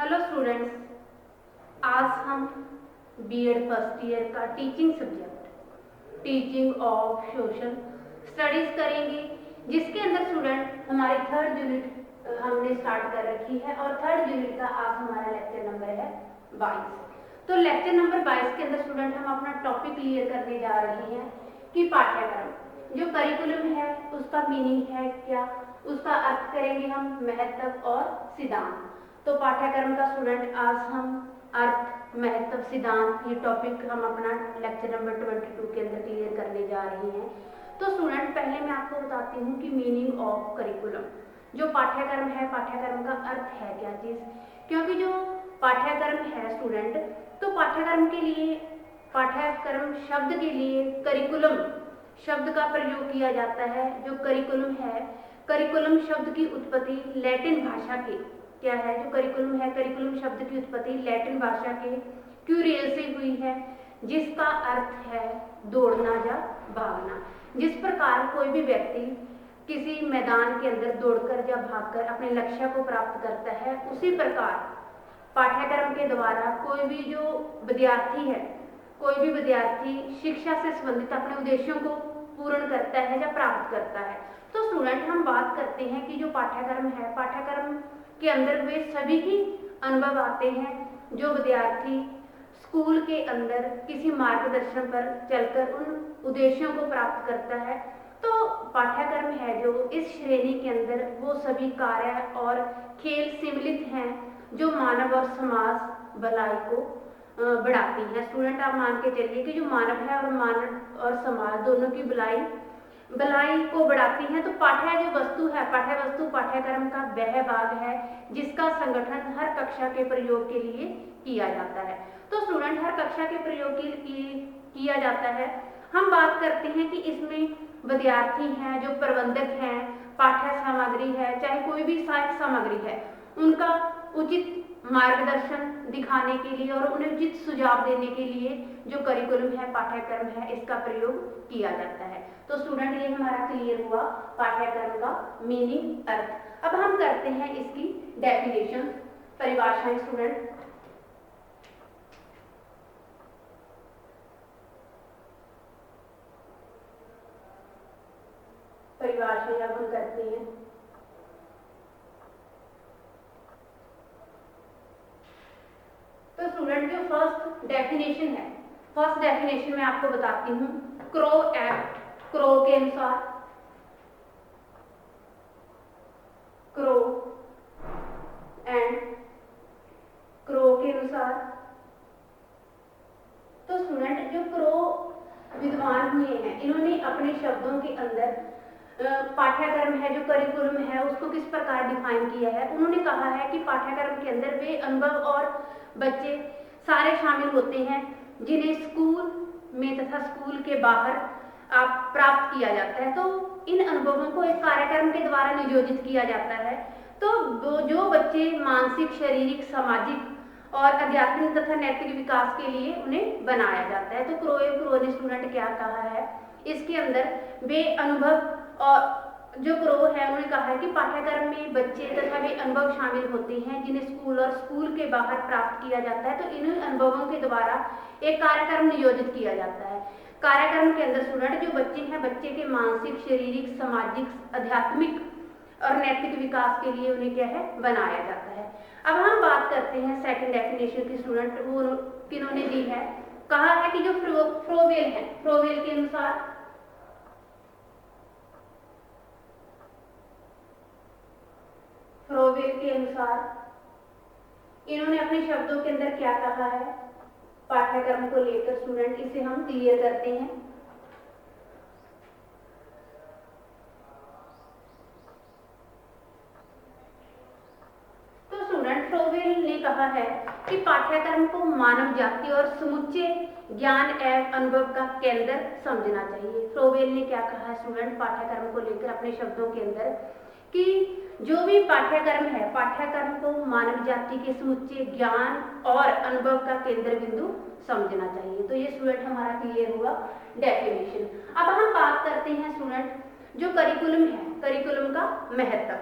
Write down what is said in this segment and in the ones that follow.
Hello students, आज हम BEd first year का teaching subject teaching of social studies करेंगे, जिसके अंदर स्टूडेंट हमारी थर्ड यूनिट हमने स्टार्ट कर रखी है और थर्ड यूनिट का आज हमारा लेक्चर नंबर है 22। तो लेक्चर नंबर 22 के अंदर स्टूडेंट हम अपना टॉपिक क्लियर करने जा रहे हैं कि पाठ्यक्रम जो करिकुलम है उसका मीनिंग है क्या, उसका अर्थ करेंगे हम, महत्व और सिद्धांत। तो पाठ्यक्रम का स्टूडेंट आज हम अर्थ, महत्व, सिद्धांत ये टॉपिक हम अपना लेक्चर नंबर 22 के अंदर क्लियर करने जा रहे हैं। तो स्टूडेंट पहले मैं आपको बताती हूँ कि मीनिंग ऑफ करिकुलम, जो पाठ्यक्रम है, पाठ्यक्रम का अर्थ है क्या चीज़। क्योंकि जो पाठ्यक्रम है स्टूडेंट, तो पाठ्यक्रम के लिए, पाठ्यक्रम शब्द के लिए करिकुलम शब्द का प्रयोग किया जाता है। जो करिकुलम है, करिकुलम शब्द की उत्पत्ति लैटिन भाषा के क्या है, जो करिकुलम है, करिकुलम शब्द की उत्पत्ति लैटिन भाषा के क्यूरियल से हुई है, जिसका अर्थ है दौड़ना या भागना। जिस प्रकार कोई भी व्यक्ति किसी मैदान के अंदर दौड़कर या भागकर अपने लक्ष्य को प्राप्त करता है, उसी प्रकार पाठ्यक्रम के द्वारा कोई भी जो विद्यार्थी है, कोई भी विद्यार्थी शिक्षा से संबंधित अपने उद्देश्यों को पूर्ण करता है या प्राप्त करता है। तो स्टूडेंट हम बात करते हैं कि जो पाठ्यक्रम है, पाठ्यक्रम के अंदर वे सभी ही अनुभव आते हैं जो विद्यार्थी स्कूल के अंदर किसी मार्गदर्शन पर चलकर उन उद्देश्यों को प्राप्त करता है। तो पाठ्यक्रम है जो इस श्रेणी के अंदर वो सभी कार्य और खेल सम्मिलित हैं जो मानव और समाज भलाई को बढ़ाती हैं। स्टूडेंट आप मान के चलिए कि जो मानव है और मानव और समाज दोनों की भलाई को बढ़ाती हैं। तो पाठ्य जो वस्तु है, पाठ्य वस्तु पाठ्यक्रम का वह भाग है जिसका संगठन हर कक्षा के प्रयोग के लिए किया जाता है। तो स्टूडेंट हर कक्षा के प्रयोग किया जाता है। हम बात करते हैं कि इसमें विद्यार्थी हैं, जो प्रबंधक हैं, पाठ्य सामग्री है, चाहे कोई भी सहायक सामग्री है, उनका उचित मार्गदर्शन दिखाने के लिए और उन्हें उचित सुझाव देने के लिए जो करिकुलम है, पाठ्यक्रम है, इसका प्रयोग किया जाता है। तो स्टूडेंट ये हमारा क्लियर हुआ पाठ्यक्रम का मीनिंग, अर्थ। अब हम करते हैं इसकी डेफिनेशन, परिभाषाएं। स्टूडेंट परिभाषाएं अब हम करते हैं। तो स्टूडेंट जो फर्स्ट डेफिनेशन है, फर्स्ट डेफिनेशन मैं आपको बताती हूँ। क्रो एक्ट, क्रो के अनुसार, क्रो एंड क्रो के अनुसार। तो स्टूडेंट जो क्रो विद्वान हुए हैं, इन्होंने अपने शब्दों के अंदर पाठ्यक्रम है, जो करिकुलम है, उसको किस प्रकार डिफाइन किया है। उन्होंने कहा है कि पाठ्यक्रम के अंदर वे अनुभव और बच्चे सारे शामिल होते हैं जिन्हें स्कूल में तथा स्कूल के बाहर प्राप्त किया जाता है। तो इन अनुभवों को एक कार्यक्रम के द्वारा नियोजित किया जाता है। तो जो बच्चे मानसिक, शारीरिक, सामाजिक और आध्यात्मिक तथा नैतिक विकास के लिए उन्हें बनाया जाता है। तो क्रो ने स्टूडेंट क्या कहा है, इसके अंदर वे अनुभव और जो क्रो है उन्होंने कहा है कि पाठ्यक्रम में बच्चे तथा वे अनुभव शामिल होते हैं जिन्हें स्कूल और स्कूल के बाहर प्राप्त किया जाता है। तो इन अनुभवों के द्वारा एक कार्यक्रम नियोजित किया जाता है। कार्यक्रम के अंदर स्टूडेंट जो बच्चे हैं, बच्चे के मानसिक, शारीरिक, सामाजिक, आध्यात्मिक और नैतिक विकास के लिए उन्हें क्या है, बनाया जाता है। अब हम बात करते हैं सेकंड डेफिनेशन की। स्टूडेंट वो किन्होंने दी है, कहा है कि जो फ्रोवेल है, फ्रोवेल के अनुसार, फ्रोवेल के अनुसार इन्होंने अपने शब्दों के अंदर क्या कहा है पाठ्यक्रम को लेकर। स्टूडेंट इसे हम क्लियर करते हैं। तो स्टूडेंट फ्रोवेल ने कहा है कि पाठ्यक्रम को मानव जाति और समुच्चे ज्ञान एवं अनुभव का केंद्र समझना चाहिए। फ्रोवेल ने क्या कहा है स्टूडेंट पाठ्यक्रम को लेकर अपने शब्दों के अंदर, कि जो भी पाठ्यक्रम है, पाठ्यक्रम को मानव जाति के समुच्चे ज्ञान और अनुभव का केंद्र बिंदु समझना चाहिए। तो ये स्टूडेंट हमारा क्लियर हुआ डेफिनेशन। अब हम बात करते हैं स्टूडेंट जो करिकुलम है, करिकुलम का महत्व,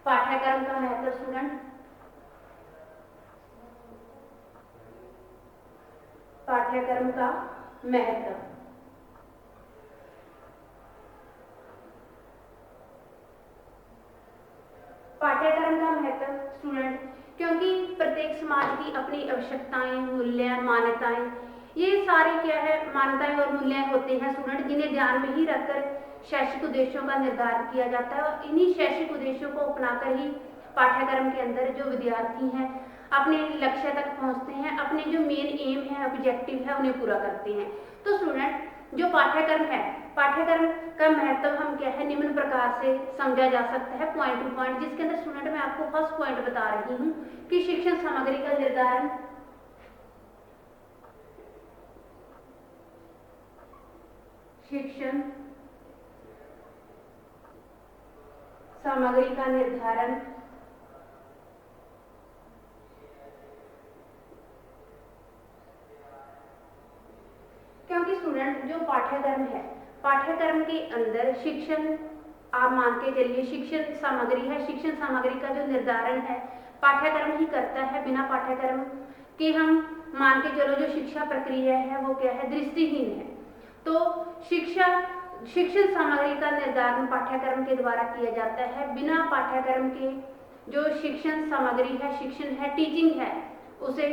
पाठ्यक्रम का महत्व। स्टूडेंट पाठ्यक्रम का महत्व। पाठ्यक्रम का महत्व स्टूडेंट, क्योंकि प्रत्येक समाज की अपनी आवश्यकताएं, मूल्य, मान्यताएं, ये सारे क्या है मान्यताएं और मूल्य होते हैं स्टूडेंट, जिन्हें ध्यान में ही रखकर शैक्षिक उद्देश्यों का निर्धारण किया जाता है और इन्हीं शैक्षिक उद्देश्यों को अपनाकर ही पाठ्यक्रम के अंदर जो विद्यार्थी हैं अपने लक्ष्य तक पहुंचते हैं, अपने जो मेन एम है, ऑब्जेक्टिव है, उन्हें पूरा करते हैं। तो स्टूडेंट जो पाठ्यक्रम है, पाठ्यक्रम का महत्व हम क्या है निम्न प्रकार से समझा जा सकता है पॉइंट टू पॉइंट, जिसके अंदर स्टूडेंट मैं आपको फर्स्ट पॉइंट बता रही हूँ कि शिक्षण सामग्री का निर्धारण, शिक्षण सामग्री का निर्धारण क्योंकि स्टूडेंट जो पाठ्यक्रम है, पाठ्यक्रम के अंदर शिक्षण, आप मान के चलिए शिक्षण सामग्री है, शिक्षण सामग्री का जो निर्धारण है पाठ्यक्रम ही करता है। बिना पाठ्यक्रम के हम मान के चलो जो शिक्षा प्रक्रिया है वो क्या है दृष्टिहीन है। तो शिक्षण सामग्री का निर्धारण पाठ्यक्रम के द्वारा किया जाता है। बिना पाठ्यक्रम के जो शिक्षण सामग्री है, शिक्षण है, टीचिंग है, उसे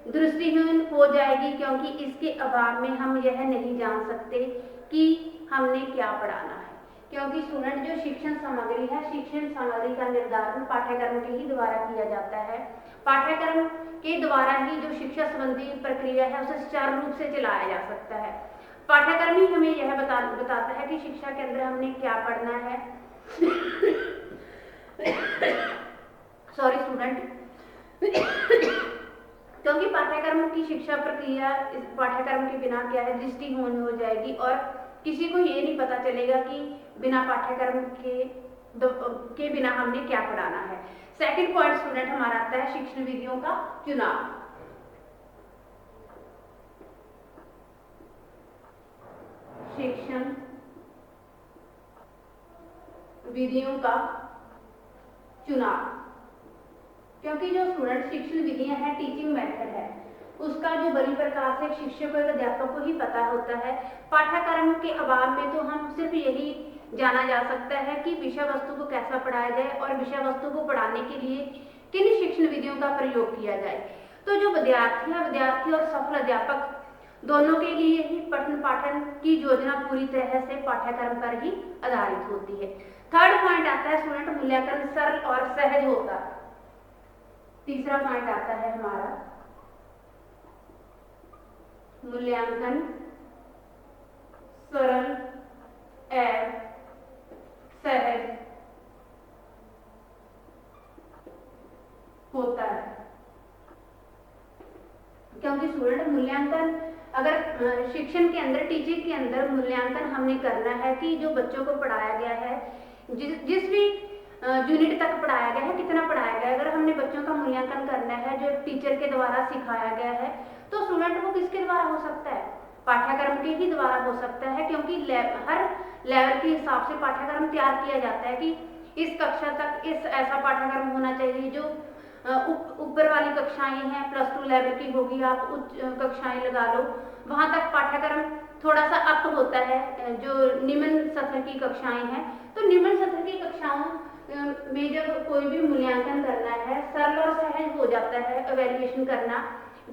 दृष्टिहीन हो जाएगी, क्योंकि इसके अभाव में हम यह नहीं जान सकते कि हमने क्या पढ़ाना है। क्योंकि स्टूडेंट जो शिक्षण सामग्री है, शिक्षण सामग्री का निर्धारण पाठ्यक्रम के ही द्वारा किया जाता है। पाठ्यक्रम के द्वारा ही जो शिक्षा संबंधी प्रक्रिया है उसे सुचारू रूप से चलाया जा सकता है। पाठ्यक्रम ही हमें यह बताता है कि शिक्षा के अंदर हमने क्या पढ़ना है। सॉरी स्टूडेंट, क्योंकि पाठ्यक्रम की शिक्षा प्रक्रिया इस पाठ्यक्रम के बिना क्या है दृष्टिहीन हो जाएगी और किसी को ये नहीं पता चलेगा कि बिना पाठ्यक्रम के बिना हमने क्या पढ़ाना है। सेकंड पॉइंट स्टूडेंट हमारा आता है शिक्षण विधियों का चुनाव। शिक्षण विधियों का चुनाव, क्योंकि जो स्टूडेंट शिक्षण विधियां हैं, टीचिंग मेथड है, उसका जो बड़ी प्रकार से शिक्षक और अध्यापक को ही पता होता है। पाठ्यक्रम के अभाव में तो हम सिर्फ यही जाना जा सकता है कि विषय वस्तु को कैसा पढ़ाया जाए और विषय वस्तु को पढ़ाने के लिए किन शिक्षण विधियों का प्रयोग किया जाए। तो जो विद्यार्थी और सफल अध्यापक दोनों के लिए ही पठन पाठन की योजना पूरी तरह से पाठ्यक्रम पर ही आधारित होती है। थर्ड पॉइंट आता है स्टूडेंट मूल्यांकन सरल और सहज होता है। तीसरा पॉइंट आता है हमारा मूल्यांकन सरल एवं सहज होता है, क्योंकि स्टूडेंट मूल्यांकन अगर शिक्षण के अंदर, टीचिंग के अंदर मूल्यांकन हमने करना है कि जो बच्चों को पढ़ाया गया है, जिस भी यूनिट तक पढ़ाया गया है, कितना पढ़ाया गया है, अगर हमने बच्चों का मूल्यांकन करना है जो टीचर के द्वारा सिखाया गया है, तो स्टूडेंट वो किसके द्वारा हो सकता है? पाठ्यक्रम के ही द्वारा हो सकता है, क्योंकि हर लेवल के हिसाब से पाठ्यक्रम तैयार किया जाता है कि इस कक्षा तक ऐसा पाठ्यक्रम होना चाहिए। जो ऊपर वाली कक्षाएं हैं, प्लस 2 लेवल की होगी, आप उच्च कक्षाएं लगा लो, वहां तक पाठ्यक्रम थोड़ा सा अप होता है। जो निम्न सत्र की कक्षाएं हैं, तो निम्न सत्र की कक्षाओं में जब कोई भी मूल्यांकन करना है, सरल और सहज हो जाता है। एवेल्युएशन करना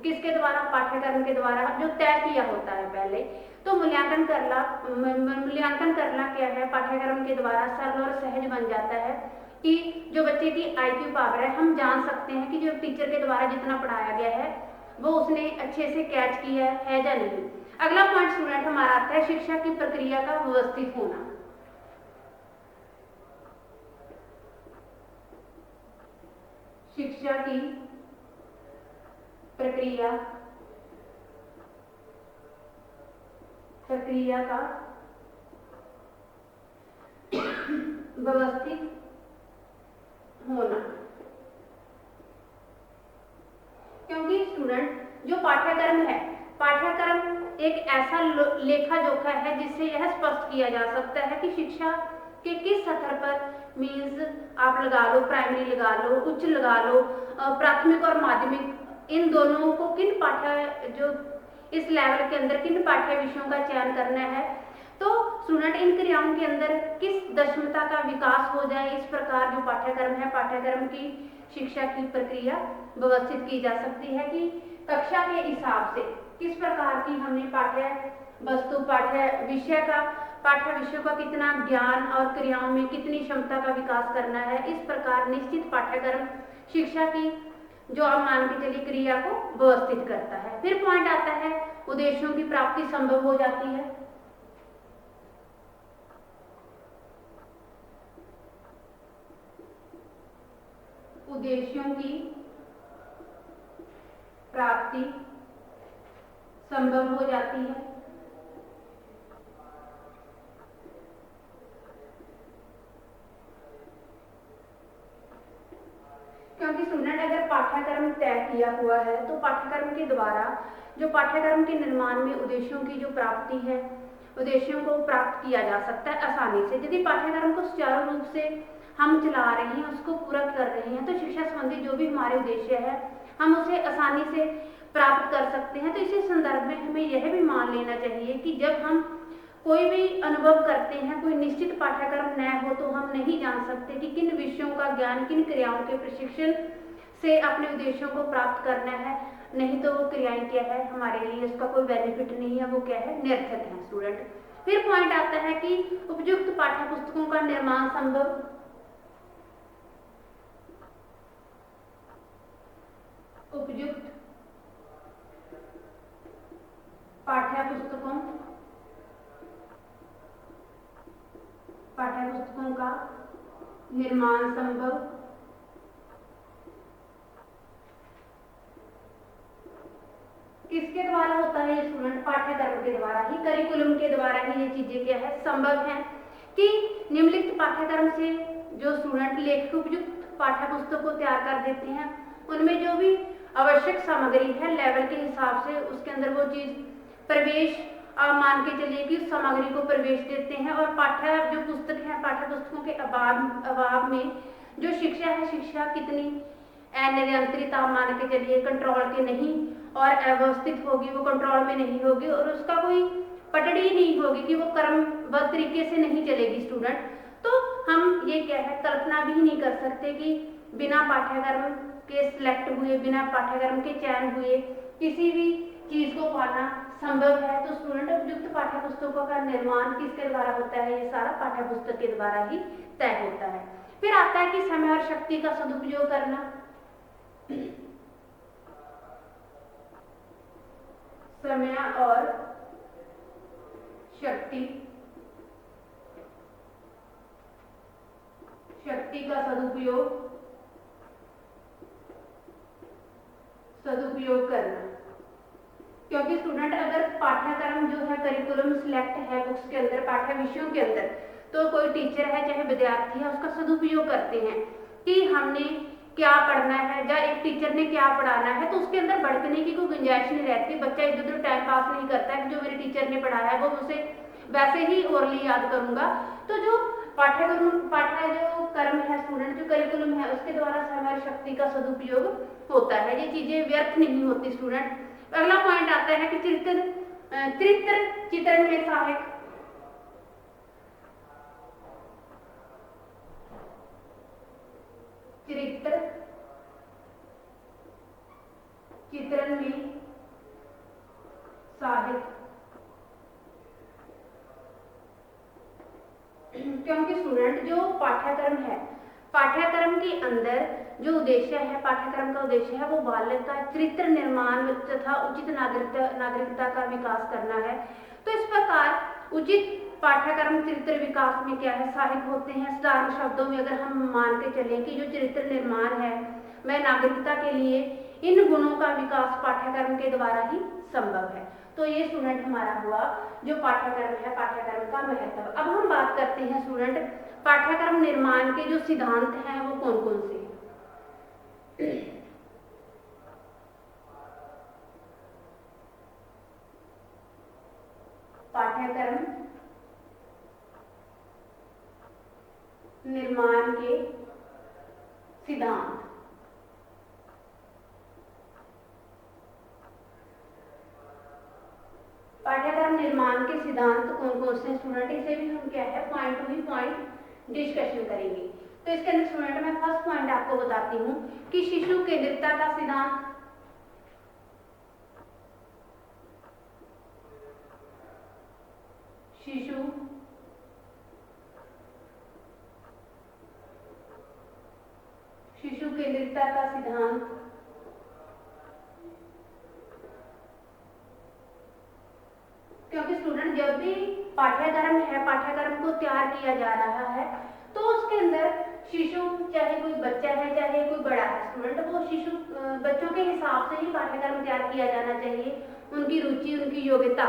किसके द्वारा? पाठ्यक्रम के द्वारा, जो तय किया होता है पहले। तो मूल्यांकन करना क्या है? पाठ्यक्रम के द्वारा सरल और सहज बन जाता है कि जो बच्चे की IQ पावर है, हम जान सकते हैं कि जो टीचर के द्वारा जितना पढ़ाया गया है वो उसने अच्छे से कैच किया है या नहीं। अगला पॉइंट स्टूडेंट हमारा आता है शिक्षा की प्रक्रिया का व्यवस्थित होना। शिक्षा की प्रक्रिया का व्यवस्थित होना, क्योंकि स्टूडेंट जो पाठ्यक्रम है, पाठ्यक्रम एक ऐसा लेखा जोखा है जिससे यह स्पष्ट किया जा सकता है कि शिक्षा के किस स्तर पर, मीन्स आप लगा लो प्राइमरी लगा लो, उच्च लगा लो, प्राथमिक और माध्यमिक, इन दोनों को किन इस लेवल के अंदर किन पाठ्य विषयों का चयन करना है, तो स्टूडेंट इन क्रियाओं के अंदर किस दक्षता का विकास हो जाए, इस प्रकार जो पाठ्यक्रम है, पाठ्यक्रम की शिक्षा की प्रक्रिया व्यवस्थित की जा सकती है कि कक्षा के हिसाब से किस प्रकार की हमने पाठ्य वस्तु, पाठ्य विषयों का कितना ज्ञान और क्रियाओं में कितनी क्षमता का विकास करना है। इस प्रकार निश्चित पाठ्यक्रम शिक्षा की जो आप मान के चलिए क्रिया को व्यवस्थित करता है। फिर पॉइंट आता है उद्देश्यों की प्राप्ति संभव हो जाती है। उद्देश्यों की प्राप्ति संभव हो जाती है। क्योंकि स्टूडेंट अगर पाठ्यक्रम तय किया हुआ है तो पाठ्यक्रम के द्वारा जो पाठ्यक्रम के निर्माण में उद्देश्यों की जो प्राप्ति है, उद्देश्यों को प्राप्त किया जा सकता है आसानी से। यदि पाठ्यक्रम को सुचारू रूप से हम चला रहे हैं, उसको पूरा कर रहे हैं, तो शिक्षा संबंधी जो भी हमारे उद्देश्य है हम उसे आसानी से प्राप्त कर सकते हैं। तो इसी संदर्भ में हमें यह भी मान लेना चाहिए कि जब हम कोई भी अनुभव करते हैं, कोई निश्चित पाठ्यक्रम न हो तो हम नहीं जान सकते कि किन विषयों का ज्ञान, किन क्रियाओं के प्रशिक्षण से अपने उद्देश्यों को प्राप्त करना है। नहीं तो वो क्रियाएं क्या है, हमारे लिए उसका कोई बेनिफिट नहीं है, वो क्या है, निरर्थक है स्टूडेंट। फिर पॉइंट आता है कि उपयुक्त पाठ्य पुस्तकों का निर्माण संभव। उपयुक्त पाठ्य पुस्तकों का निर्माण संभव। किसके द्वारा होता है स्टूडेंट? पाठ्यक्रम के द्वारा ही, करिकुलम के द्वारा ही ये चीजें क्या है, संभव है कि निम्नलिखित पाठ्यक्रम से जो स्टूडेंट लेखक उपयुक्त पाठ्य पुस्तक को तैयार कर देते हैं, उनमें जो भी आवश्यक सामग्री है लेवल के हिसाब से उसके अंदर वो चीज प्रवेश मान के चलिए कि उस सामग्री को प्रवेश देते हैं। और पाठ्य जो पुस्तक है, पाठ्य पुस्तकों के अभाव में जो शिक्षा है, शिक्षा कितनी अनियंत्रित आप मान के चलिए, कंट्रोल के नहीं और अव्यवस्थित होगी, वो कंट्रोल में नहीं होगी और उसका कोई पटड़ी नहीं होगी कि वो क्रमबद्ध तरीके से नहीं चलेगी स्टूडेंट। तो हम ये क्या है, कल्पना भी नहीं कर सकते कि बिना पाठ्यक्रम के सिलेक्ट हुए, बिना पाठ्यक्रम के चयन हुए किसी भी चीज को पाना संभव है। तो स्टूडेंट उपयुक्त पाठ्य पुस्तकों का निर्माण किसके द्वारा होता है? ये सारा पाठ्य पुस्तक के द्वारा ही तय होता है। फिर आता है कि समय और शक्ति का सदुपयोग करना। समय और शक्ति का सदुपयोग करना। क्योंकि स्टूडेंट अगर पाठ्यक्रम जो है, करिकुलम सिलेक्ट है बुक्स के अंदर, पाठ्य विषयों के अंदर, तो कोई टीचर है चाहे विद्यार्थी है उसका सदुपयोग करते हैं कि हमने क्या पढ़ना है या एक टीचर ने क्या पढ़ाना है, तो उसके अंदर भड़कने की कोई गुंजाइश नहीं रहती। बच्चा इधर उधर टाइम पास नहीं करता है कि जो मेरे टीचर ने पढ़ाया है वो उसे वैसे ही ओरली याद करूंगा। तो जो पाठ्य जो कर्म है स्टूडेंट, जो करिकुलम है, उसके द्वारा समय शक्ति का सदुपयोग होता है, ये चीजें व्यर्थ नहीं होती स्टूडेंट। अगला पॉइंट आता है कि चित्रण में सहायक। चित्रण में सहायक, क्योंकि स्टूडेंट जो पाठ्यक्रम है, पाठ्यक्रम के अंदर जो उद्देश्य है, पाठ्यक्रम का उद्देश्य है वो बालक का चरित्र निर्माण तथा उचित नागरिकता का विकास करना है। तो इस प्रकार उचित पाठ्यक्रम चरित्र विकास में क्या है, सहायक होते हैं। साधारण शब्दों में अगर हम मान के चलें कि जो चरित्र निर्माण है वह नागरिकता के लिए इन गुणों का विकास पाठ्यक्रम के द्वारा ही संभव है। तो ये स्टूडेंट हमारा हुआ जो पाठ्यक्रम है, पाठ्यक्रम का महत्व। अब हम बात करते हैं स्टूडेंट पाठ्यक्रम निर्माण के जो सिद्धांत हैं वो कौन कौन से हैं। पाठ्यक्रम निर्माण के सिद्धांत। सिद्धांत कौन कौन से स्टूडेंट, इसे भी हम क्या है पॉइंट टू पॉइंट डिस्कशन करेंगे। तो इसके अंदर स्टूडेंट मैं फर्स्ट पॉइंट आपको बताती हूँ कि शिशु केंद्रितता का सिद्धांत, शिशु केंद्रितता का सिद्धांत क्योंकि स्टूडेंट जब भी पाठ्यक्रम है, पाठ्यक्रम को तैयार किया जा रहा है तो उसके अंदर शिशु, चाहे कोई बच्चा है चाहे कोई बड़ा है स्टूडेंट, वो शिशु बच्चों के हिसाब से ही पाठ्यक्रम तैयार किया जाना चाहिए। उनकी रुचि, उनकी योग्यता,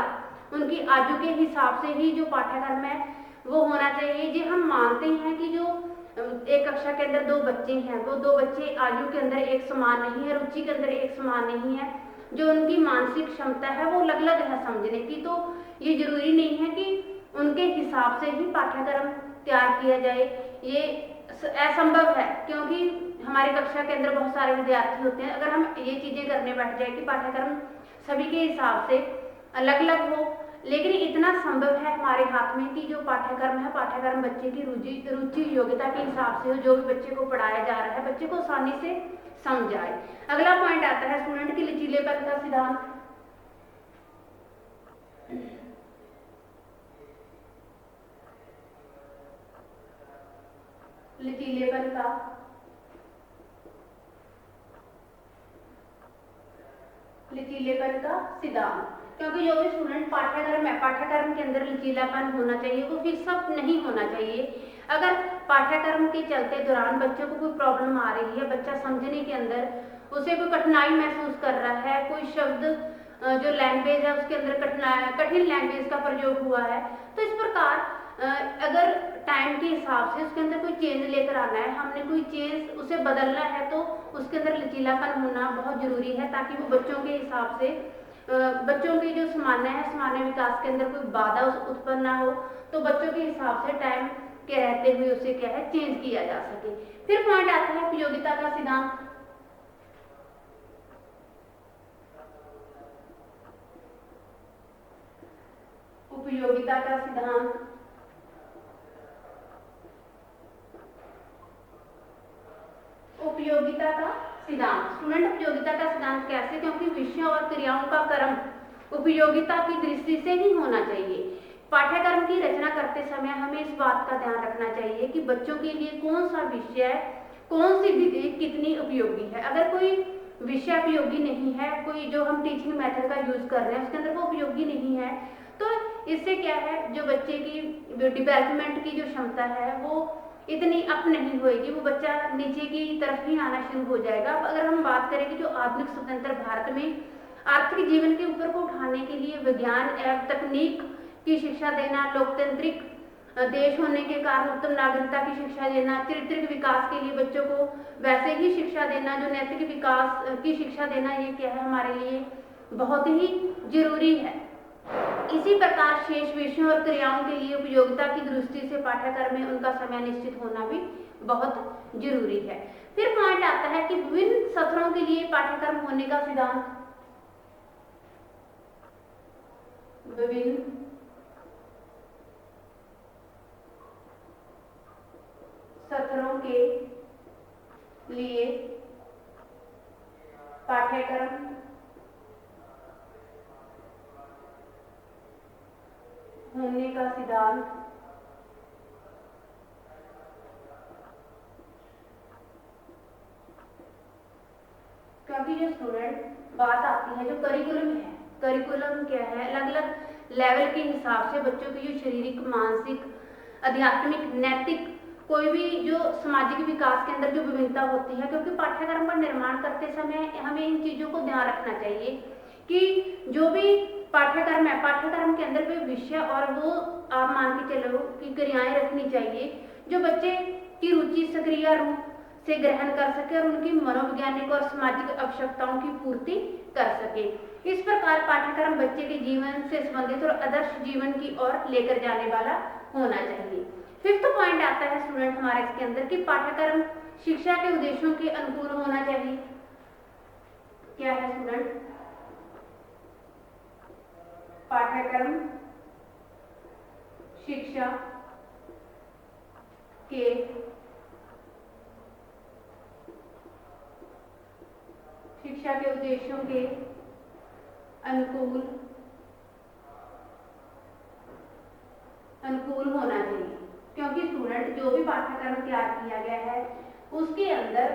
उनकी आयु के हिसाब से ही जो पाठ्यक्रम है वो होना चाहिए। जी हम मानते हैं कि जो एक कक्षा के अंदर 2 बच्चे हैं, वो 2 बच्चे आयु के अंदर एक समान नहीं है, रुचि के अंदर एक समान नहीं है, जो उनकी मानसिक क्षमता है वो अलग अलग है समझने की। तो ये जरूरी नहीं है कि उनके हिसाब से ही पाठ्यक्रम तैयार किया जाए, ये असंभव है क्योंकि हमारी कक्षा के अंदर बहुत सारे विद्यार्थी होते हैं। अगर हम ये चीजें करने बैठ जाए कि पाठ्यक्रम सभी के हिसाब से अलग अलग हो, लेकिन इतना संभव है हमारे हाथ में कि जो पाठ्यक्रम है, पाठ्यक्रम बच्चे की रुचि योग्यता के हिसाब से हो, जो भी बच्चे को पढ़ाया जा रहा है बच्चे को आसानी से समझ आए। अगला पॉइंट आता है स्टूडेंट की लचीलेपन का सिद्धांत। लचीलेपन का सिद्धांत, क्योंकि जो भी स्टूडेंट पाठ्यक्रम है, पाठ्यक्रम के अंदर लचीलापन होना चाहिए, वो फिर सब नहीं होना चाहिए। अगर पाठ्यक्रम के चलते दौरान बच्चों को कोई प्रॉब्लम आ रही है, बच्चा समझने के अंदर उसे कोई कठिनाई महसूस कर रहा है, कोई शब्द जो लैंग्वेज है उसके अंदर कठिन लैंग्वेज का प्रयोग हुआ है, तो इस प्रकार अगर टाइम के हिसाब से उसके अंदर कोई चेंज लेकर आना है, हमने कोई चेंज उसे बदलना है, तो उसके अंदर लचीलापन होना बहुत जरूरी है ताकि वो बच्चों के हिसाब से, बच्चों की जो सामान्य है, सामान्य विकास के अंदर कोई बाधा उत्पन्न ना हो, तो बच्चों के हिसाब से टाइम के रहते हुए उसे क्या है चेंज किया जा सके। फिर पॉइंट आता है उपयोगिता का सिद्धांत। उपयोगिता का सिद्धांत उपयोगिता का सिद्धांत स्टूडेंट, उपयोगिता का सिद्धांत कैसे? क्योंकि विषयों और क्रियाओं का क्रम उपयोगिता की दृष्टि से ही होना चाहिए। पाठ्यक्रम की रचना करते समय हमें इस बात का ध्यान रखना चाहिए कि बच्चों के लिए कौन सा विषय, कौन सी विधि कितनी उपयोगी है। अगर कोई विषय उपयोगी नहीं है, कोई जो हम टीचिंग मेथड का यूज कर रहे हैं उसके अंदर वो उपयोगी नहीं है, तो इससे क्या है, जो बच्चे की डेवलपमेंट की जो क्षमता है वो इतनी अप नहीं होगी, वो बच्चा नीचे की तरफ ही आना शुरू हो जाएगा। अगर हम बात करें कि जो आधुनिक स्वतंत्र भारत में आर्थिक जीवन के ऊपर को उठाने के लिए विज्ञान एवं तकनीक की शिक्षा देना, लोकतांत्रिक देश होने के कारण उत्तम नागरिकता की शिक्षा देना, चारित्रिक विकास के लिए बच्चों को वैसे ही शिक्षा देना, जो नैतिक विकास की शिक्षा देना, ये क्या है हमारे लिए बहुत ही जरूरी है। इसी प्रकार शेष विषयों और क्रियाओं के लिए उपयोगिता की दृष्टि से पाठ्यक्रम में उनका समय निश्चित होना भी बहुत जरूरी है। फिर पॉइंट आता है कि विभिन्न सत्रों के लिए पाठ्यक्रम होने का सिद्धांत। विभिन्न सत्रों के लिए पाठ्यक्रम होने का सिद्धांत। क्योंकि जो स्टूडेंट बात आती है, जो करिकुलम है, करिकुलम क्या है, अलग अलग लेवल के हिसाब से बच्चों की जो शारीरिक, मानसिक, आध्यात्मिक, नैतिक, कोई भी जो सामाजिक विकास के अंदर जो विभिन्नता होती है, क्योंकि पाठ्यक्रम का निर्माण करते समय हमें इन चीजों को ध्यान रखना चाहिए कि जो भी पाठ्यक्रम है, पाठ्यक्रम के अंदर भी विषय और वो आप मान के चलो कि क्रियाएं रखनी चाहिए जो बच्चे की रुचि सक्रिय रूप से ग्रहण कर सके और उनकी मनोवैज्ञानिक और सामाजिक आवश्यकताओं की पूर्ति कर सके। इस प्रकार पाठ्यक्रम बच्चे के जीवन से संबंधित और आदर्श जीवन की ओर लेकर जाने वाला होना चाहिए। फिफ्थ पॉइंट आता है स्टूडेंट हमारे इसके अंदर कि पाठ्यक्रम शिक्षा के उद्देश्यों के अनुकूल होना चाहिए। क्या है स्टूडेंट? पाठ्यक्रम शिक्षा के उद्देश्यों के अनुकूल होना चाहिए, क्योंकि स्टूडेंट जो भी पाठ्यक्रम तैयार किया गया है उसके अंदर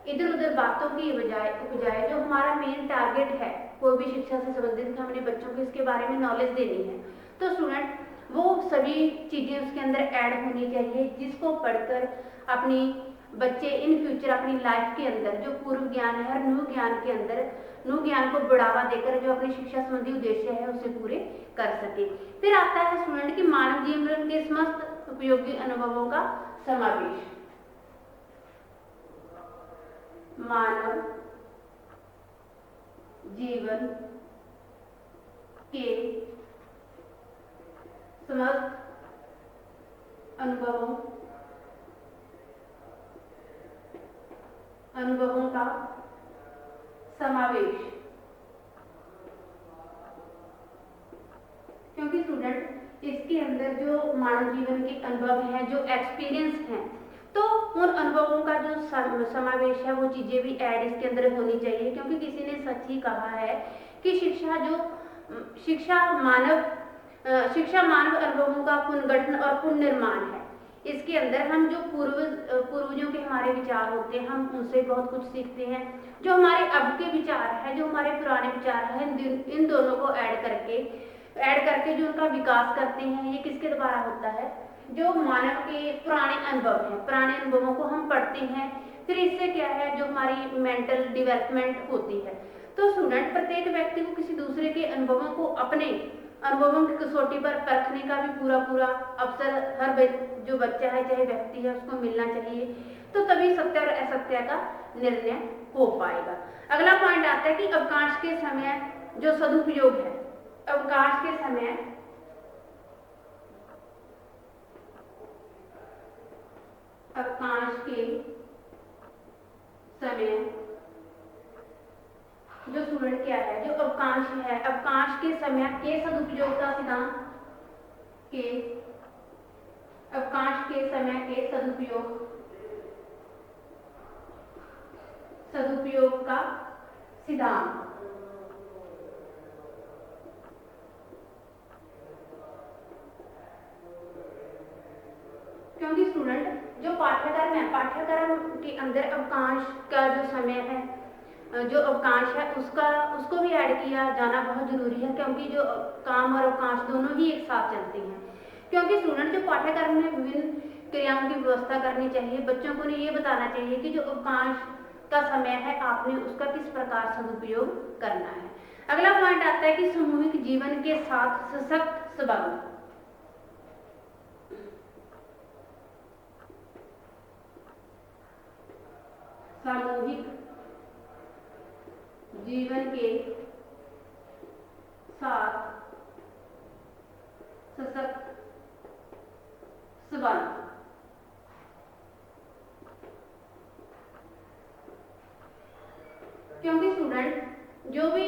इधर उधर बातों की बजाय जो हमारा मेन टारगेट है कोई भी शिक्षा से संबंधित हमने बच्चों को इसके बारे में नॉलेज देनी है, तो स्टूडेंट वो सभी चीजें उसके अंदर ऐड होनी चाहिए जिसको पढ़कर अपनी बच्चे इन फ्यूचर अपनी लाइफ के अंदर जो पूर्व ज्ञान है और न्यू ज्ञान को बढ़ावा देकर जो अपनी शिक्षा संबंधी उद्देश्य है उसे पूरे कर सके। फिर आता है स्टूडेंट की मानव जीवन के समस्त उपयोगी अनुभवों का समावेश। मानव जीवन के समस्त अनुभवों का समावेश, क्योंकि स्टूडेंट इसके अंदर जो मानव जीवन के अनुभव हैं, जो एक्सपीरियंस हैं, तो उन अनुभवों का जो समावेश है वो चीजें भी ऐड इसके अंदर होनी चाहिए, क्योंकि किसी ने सच ही कहा है कि शिक्षा मानव अनुभवों का पुनर्गठन और पुनर्निर्माण है। इसके अंदर हम जो पूर्वजों के हमारे विचार होते हैं हम उनसे बहुत कुछ सीखते हैं, जो हमारे अब के विचार है, जो हमारे पुराने विचार है, इन दोनों को ऐड करके जो उनका विकास करते हैं, ये किसके द्वारा होता है, जो मानव के पुराने अनुभव हैं, पुराने अनुभवों को हम पढ़ते हैं, फिर इससे क्या है जो हमारी मेंटल डेवलपमेंट होती है। तो स्टूडेंट प्रत्येक व्यक्ति को किसी दूसरे के अनुभवों को अपने अनुभवों की कसौटी पर परखने का भी पूरा अवसर हर जो बच्चा है चाहे व्यक्ति है उसको मिलना चाहिए, तो तभी सत्य और असत्य का निर्णय हो पाएगा। अगला पॉइंट आता है कि अवकाश के समय जो सदुपयोग है, अवकाश के समय जो स्टूडेंट क्या है, जो अवकाश है, अवकाश के समय के सदुपयोगिता सिद्धांत के अवकाश के समय के सदुपयोग का सिद्धांत। क्योंकि स्टूडेंट जो पाठ्यक्रम है, पाठ्यक्रम के अंदर अवकाश का जो समय है, जो अवकाश है उसको भी ऐड किया जाना बहुत जरूरी है, क्योंकि जो काम और अवकाश दोनों ही एक साथ चलते हैं। क्योंकि स्टूडेंट जो पाठ्यक्रम में विभिन्न क्रियाओं की व्यवस्था करनी चाहिए, बच्चों को ये बताना चाहिए कि जो अवकाश का समय है आपने उसका किस प्रकार सदुपयोग करना है। अगला पॉइंट आता है कि सामूहिक जीवन के साथ सशक्त संबंध। सामूहिक जीवन के साथ सशक्त संबंध। क्योंकि स्टूडेंट जो भी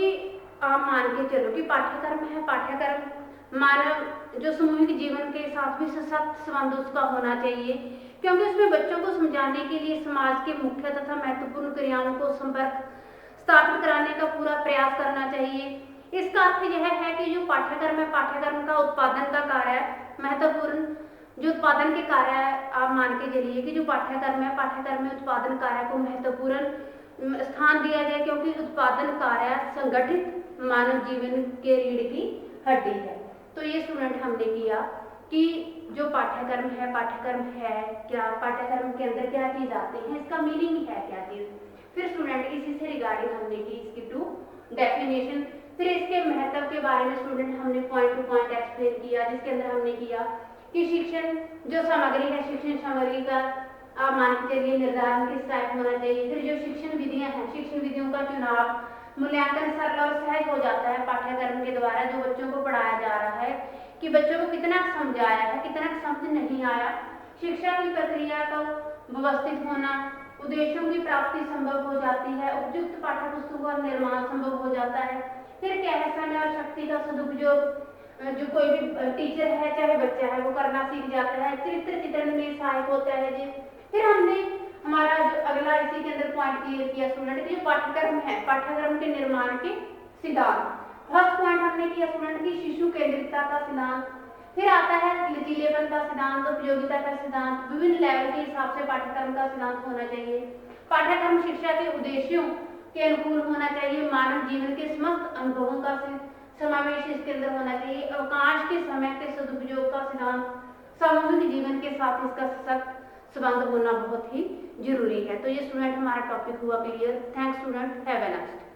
आप मान के चलो कि पाठ्यक्रम है, पाठ्यक्रम मानव जो सामूहिक जीवन के साथ भी सशक्त संबंध उसका होना चाहिए, क्योंकि उसमें बच्चों को समझाने के लिए समाज के मुख्य तथा महत्वपूर्ण क्रियाओं को संपर्क स्थापित कराने का पूरा प्रयास करना चाहिए। इसका अर्थ यह है कि जो पाठ्यक्रम है, पाठ्यक्रम का उत्पादन का कार्य महत्वपूर्ण, जो उत्पादन के कार्य आप मान के चलिए कि जो पाठ्यक्रम है, पाठ्यक्रम में उत्पादन कार्य को महत्वपूर्ण स्थान दिया जाए, क्योंकि उत्पादन कार्य संगठित मानव जीवन के रीढ़ की हड्डी है। तो ये स्टूडेंट हमने किया कि जो पाठ्यक्रम है क्या, पाठ्यक्रम के अंदर क्या चीज आती है, इसका मीनिंग है क्या चीज। फिर स्टूडेंट इसी से रिगार्डिंग हमने की इसकी 2 डेफिनेशन। फिर इसके महत्व के बारे में स्टूडेंट हमने पॉइंट टू पॉइंट एक्सप्लेन किया, जिसके अंदर हमने किया कि शिक्षण जो सामग्री है, शिक्षण सामग्री का आप मान के चलिए निर्धारण किस टाइप होना चाहिए। फिर जो शिक्षण विधियां हैं, शिक्षण विधियों का चुनाव, मूल्यांकन सरल और सहज हो जाता है पाठ्यक्रम के द्वारा जो बच्चों को पढ़ाया जा रहा है, कि बच्चों को कितना समझाया है, कितना समझ नहीं आया। शिक्षा की प्रक्रिया का व्यवस्थित होना, उद्देश्यों की प्राप्ति संभव हो जाती है, उपयुक्त पाठ्य पुस्तकों का निर्माण संभव हो जाता है। फिर क्या है, समय और शक्ति का सदुपयोग जो कोई भी टीचर है चाहे बच्चा है वो करना सीख जाता है। चरित्र चित्रण में सहायक होता है जी। फिर हमने हमारा जो अगला इसी के अंदर पॉइंट क्लियर किया स्टूडेंट की जो पाठ्यक्रम है, पाठ्यक्रम के निर्माण के सिद्धांत। फर्स्ट पॉइंट हमने किया स्टूडेंट की शिशु केंद्रितता का सिद्धांत। फिर आता है लचीलेपन का सिद्धांत, उपयोगिता का सिद्धांत, विभिन्न लेवल के हिसाब से पाठ्यक्रम का सिद्धांत होना चाहिए। पाठ्यक्रम शिक्षा के उद्देश्यों के अनुकूल होना चाहिए। मानव जीवन के समस्त अनुभवों का समावेश इसके अंदर होना चाहिए। अवकाश के समय के सदुपयोग का सिद्धांत, सामूहिक जीवन के साथ इसका सशक्त संबंध होना बहुत ही जरूरी है। तो ये स्टूडेंट हमारा टॉपिक हुआ clear. Thanks student, have a nice day.